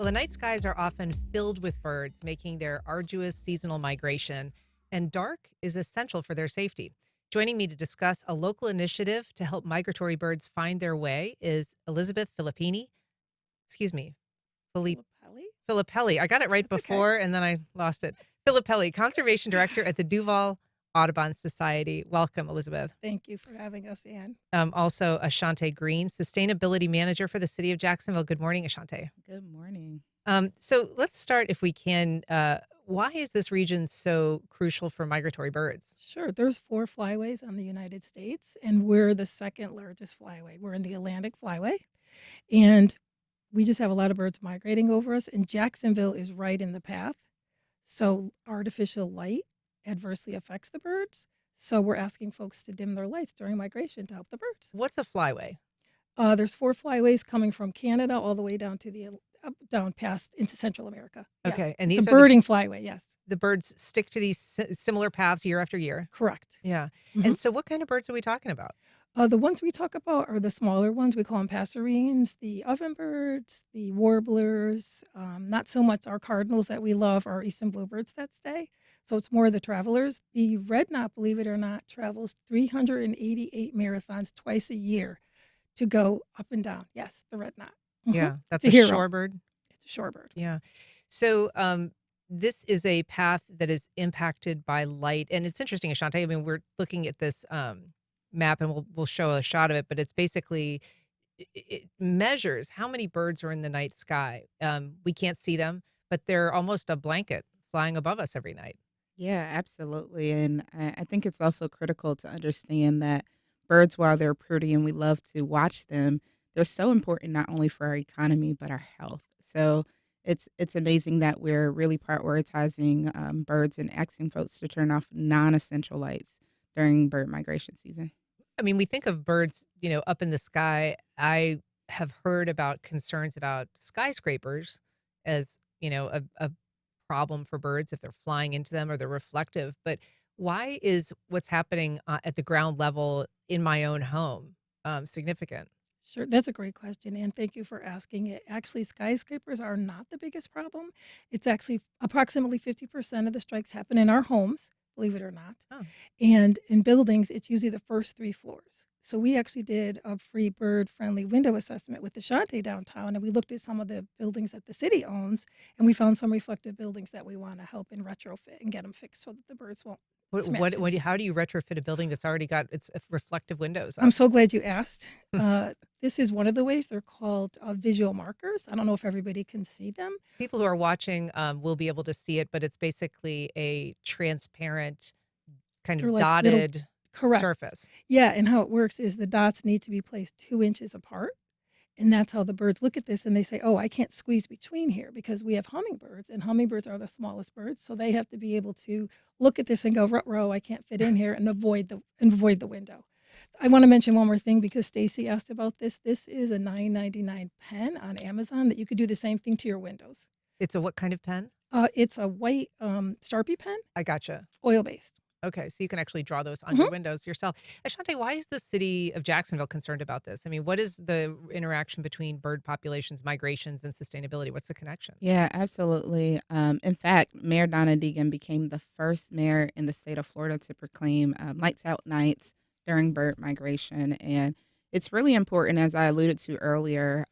Well, the night skies are often filled with birds making their arduous seasonal migration, and dark is essential for their safety. Joining me to discuss a local initiative to help migratory birds find their way is Elizabeth Filippini. Excuse me, Fili- Filippelli? Filippelli. I got it right That's okay. before and then I lost it. Filippelli, Conservation Director at the Duval Audubon Society. Welcome, Elizabeth. Thank you for having us, Anne. Also, Ashantae Green, Sustainability Manager for the City of Jacksonville. Good morning, Ashantae. Good morning. So let's start, if we can. Why is this region so crucial for migratory birds? Sure, there's 4 flyways on the United States, and we're the second largest flyway. We're in the Atlantic Flyway, and we just have a lot of birds migrating over us, and Jacksonville is right in the path. So artificial light adversely affects the birds. So we're asking folks to dim their lights during migration to help the birds. What's a flyway? There's 4 flyways coming from Canada all the way down to down past into Central America. Yeah, Okay, and it's a these are the birding flyway. Yes, the birds stick to these similar paths year after year. correct. Yeah, Mhm. and so what kind of birds are we talking about? The ones we talk about are the smaller ones. We call them passerines, the ovenbirds, the warblers. Not so much our cardinals that we love, our eastern bluebirds that stay. So it's more the travelers. The red knot, believe it or not, travels 388 marathons twice a year to go up and down. Yes, the red knot. Yeah, It's that's a a hero. shorebird. It's a shorebird. Yeah. So, this is a path that is impacted by light, and it's interesting, Ashante. I mean, we're looking at this map, and we'll show a shot of it, but it's basically it measures how many birds are in the night sky. We can't see them, but they're almost a blanket flying above us every night. Yeah, absolutely. And I think it's also critical to understand that birds, while they're pretty and we love to watch them, they're so important not only for our economy but our health. So it's amazing that we're really prioritizing birds and asking folks to turn off non-essential lights during bird migration season. I mean, we think of birds, up in the sky. I have heard about concerns about skyscrapers as, a problem for birds if they're flying into them or they're reflective. But why is what's happening at the ground level in my own home significant? Sure, that's a great question, and thank you for asking it. Actually, skyscrapers are not the biggest problem. It's actually approximately 50% of the strikes happen in our homes, believe it or not. Oh, And in buildings, it's usually the first 3 floors. So we actually did a free bird-friendly window assessment with Ashanti downtown, and we looked at some of the buildings that the city owns, and we found some reflective buildings that we want to help and retrofit and get them fixed so that the birds won't smash into how them. do you retrofit a building that's already got its reflective windows I'm up? so glad you asked. This is one of the ways. They're called visual markers. I don't know if everybody can see them. People who are watching will be able to see it, but it's basically a transparent, kind They're of like little, dotted correct. surface. Yeah, and how it works is the dots need to be placed 2 inches apart. And that's how the birds look at this and they say, oh, I can't squeeze between here because we have hummingbirds and hummingbirds are the smallest birds. So they have to be able to look at this and go, row, I can't fit in here and avoid the window. I want to mention one more thing because Stacy asked about this. This is a $9.99 pen on Amazon that you could do the same thing to your windows. It's a what kind of pen? It's a white Sharpie pen, I gotcha. oil based. Okay, so you can actually draw those on Hmm. your windows yourself. Ashante, why is the city of Jacksonville concerned about this? I mean, what is the interaction between bird populations, migrations, and sustainability? What's the connection? Yeah, absolutely. In fact, Mayor Donna Deegan became the first mayor in the state of Florida to proclaim lights out nights during bird migration. And it's really important, as I alluded to earlier,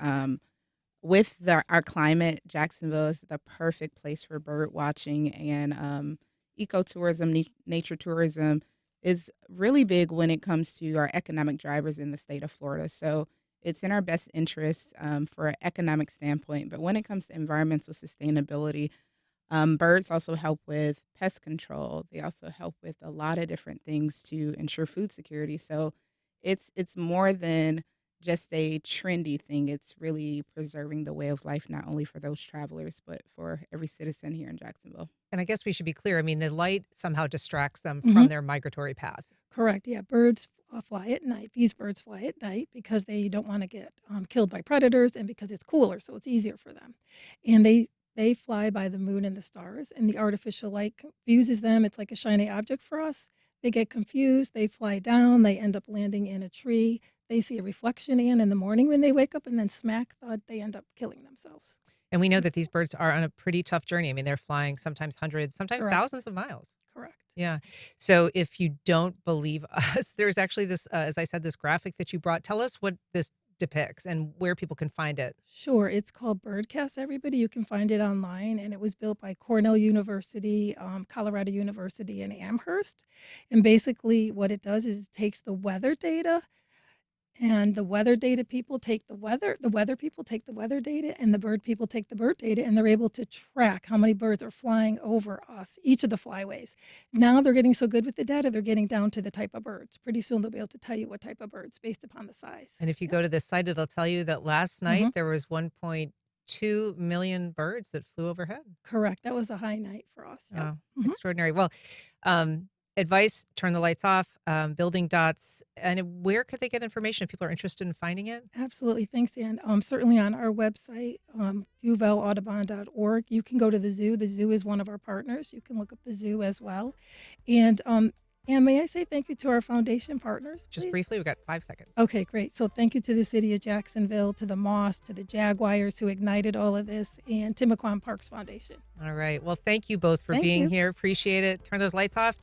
with our climate, Jacksonville is the perfect place for bird watching and ecotourism, nature tourism is really big when it comes to our economic drivers in the state of Florida. So it's in our best interest for an economic standpoint. But when it comes to environmental sustainability, birds also help with pest control. They also help with a lot of different things to ensure food security. So it's more than just a trendy thing. It's really preserving the way of life, not only for those travelers, but for every citizen here in Jacksonville. And I guess we should be clear. I mean, the light somehow distracts them Hmm. from their migratory path. Correct. Yeah, birds fly at night. These birds fly at night because they don't want to get killed by predators, and because it's cooler, so it's easier for them. And they fly by the moon and the stars, and the artificial light confuses them. It's like a shiny object for us. They get confused. They fly down. They end up landing in a tree. They see a reflection in the morning when they wake up, and then smack thud, they end up killing themselves. And we know that these Absolutely. birds are on a pretty tough journey. I mean, they're flying sometimes hundreds, sometimes Correct. thousands of miles. Correct. Yeah. So if you don't believe us, there's actually this, as I said, this graphic that you brought. Tell us what this depicts and where people can find it. Sure, it's called Birdcast, everybody. You can find it online, and it was built by Cornell University, Colorado University, and Amherst. And basically, what it does is it takes the weather data, and the weather data people take the weather people take the weather data, and the bird people take the bird data, and they're able to track how many birds are flying over us, each of the flyways. Now they're getting so good with the data, they're getting down to the type of birds. Pretty soon they'll be able to tell you what type of birds based upon the size. And if you Yep. go to this site, it'll tell you that last night Mhm. there was 1.2 million birds that flew overhead. Correct. That was a high night for us. Yep. Oh, Mhm. extraordinary. Well, advice, turn the lights off, building dots. And where could they get information if people are interested in finding it? Absolutely. Thanks, Ann. Certainly on our website, duvalaudubon.org, you can go to the zoo. The zoo is one of our partners. You can look up the zoo as well. And may I say thank you to our foundation partners, Just please? briefly, we've got 5 seconds. Okay, great. So thank you to the city of Jacksonville, to the Moss, to the Jaguars who ignited all of this, and Timaquan Parks Foundation. All right. Well, thank you both for Thank being you. here. Appreciate it. Turn those lights off.